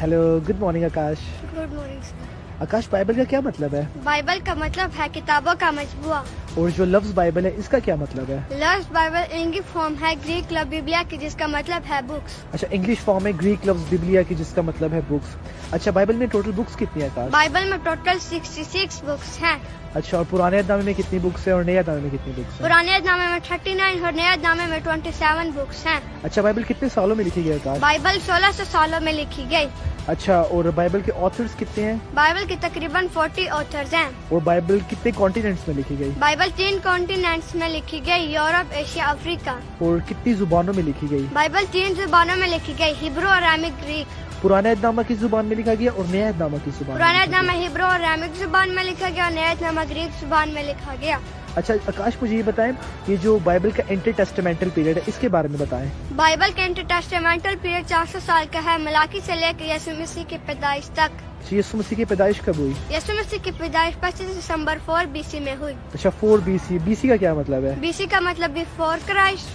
Hello, good morning Akash. Good morning sir. Akash, Bible का क्या मतलब है? बाइबल का मतलब है किताबों का मजबूआ। और जो लफ्ज बाइबल है इसका क्या मतलब है? लफ्ज बाइबल इंग्लिश फॉर्म है ग्रीक लफ्ज बिबलिया की जिसका मतलब है बुक्स। अच्छा, इंग्लिश फॉर्म है ग्रीक लफ्ज बिबलिया की जिसका मतलब है बुक्स। अच्छा, बाइबल में टोटल बुक्स कितनी है आकाश? बाइबल में टोटल 66 बुक्स हैं। अच्छा, और पुराने अहदनामे में कितनी बुक्स है और नए अहदनामे में कितनी बुक्स है? पुराने अहदनामे में 39 और नए अहदनामे में 27 बुक्स हैं। अच्छा, बाइबल कितने सालों में लिखी गई आकाश? बाइबल 1600 सालों में लिखी गई। अच्छा, और बाइबल के ऑथर्स कितने हैं? बाइबल के तकरीबन 40 ऑथर्स हैं। और बाइबल कितने कॉन्टिनेंट्स में लिखी गई? बाइबल 3 कॉन्टिनेंट्स में लिखी गई, यूरोप, एशिया, अफ्रीका। और कितनी जुबानों में लिखी गई? बाइबल 3 जुबानों में लिखी गई, हिब्रू, अरामिक, ग्रीक। पुराने अहदनामा की जुबान में लिखा गया और नया अहदनामा की जुबान में पुराने लिखा गया। अहदनामा हिब्रू और अरामिक जुबान में लिखा गया और नया अहदनामा ग्रीक जुबान में लिखा गया। अच्छा आकाश, मुझे ये बताएं, ये जो बाइबल का इंटर टेस्टामेंटल पीरियड है इसके बारे में बताएं। बाइबल का इंटरटेस्टामेंटल पीरियड 400 साल का है, मलाकी से लेकर यीशु मसीह की पैदाइश तक। यीशु मसीह की पैदाइश कब हुई? यीशु मसीह की पैदाइश 25 दिसंबर 4 BC में हुई। अच्छा, 4 BC। BC का क्या मतलब है? BC का मतलब बिफोर क्राइस्ट।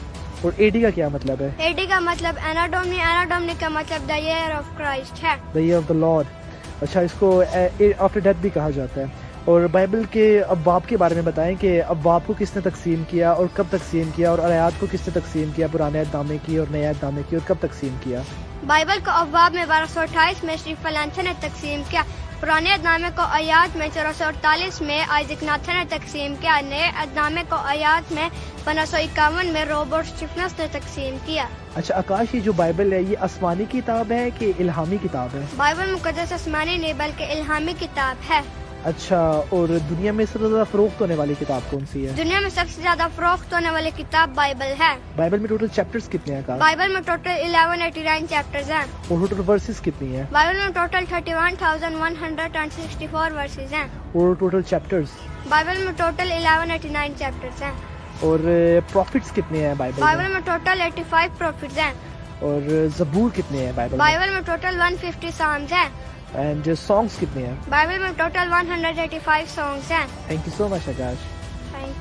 और AD का क्या मतलब है? AD का मतलब एनाडोमनी, एनाडोमनी का मतलब द ईयर ऑफ क्राइस्ट है। The year of the Lord. अच्छा, इसको आफ्टर डेथ भी कहा जाता है। और बाइबल के अब्वाब के बारे में बताएं कि अब्वाब को किसने तकसीम किया और कब तकसीम किया, और आयात को किसने तकसीम किया, पुराने अहदनामे की और नए अहदनामे की, और कब तकसीम किया? बाइबल को अब्वाब में 1228 में श्री फलांथे ने तकसीम किया। पुराने अहदनामे को आयात में 1448 में आइजक नाथन ने तकसीम किया। नए अहदनामे को आयात में 1551 में रॉबर्ट स्टीफनस ने तकसीम किया। अच्छा आकाश, ये जो बाइबल है ये आसमानी किताब है कि इल्हामी किताब है? बाइबल मुकद्दस आसमानी नहीं बल्कि इल्हामी किताब है। अच्छा, और दुनिया में सबसे ज्यादा फरोख्त होने वाली किताब कौन सी है? दुनिया में सबसे ज्यादा फरोख्त होने वाली किताब बाइबल है। बाइबल में टोटल चैप्टर्स कितने हैं आकाश? बाइबल में टोटल 1189 चैप्टर्स हैं। और टोटल वर्सेस कितनी है? बाइबल में टोटल 31,164 वर्सेस हैं। और टोटल चैप्टर्स? बाइबल में टोटल 1189 चैप्टर्स हैं। और प्रॉफिट्स कितने हैं बाइबल में? बाइबल में टोटल 85 प्रॉफिट्स हैं। और जबूर कितने हैं बाइबल में? बाइबल में टोटल 150 साम्स हैं। एंड सॉन्ग्स कितने हैं? बाइबल में टोटल 185 सॉन्ग्स हैं। Thank you so much Akash. Thank you.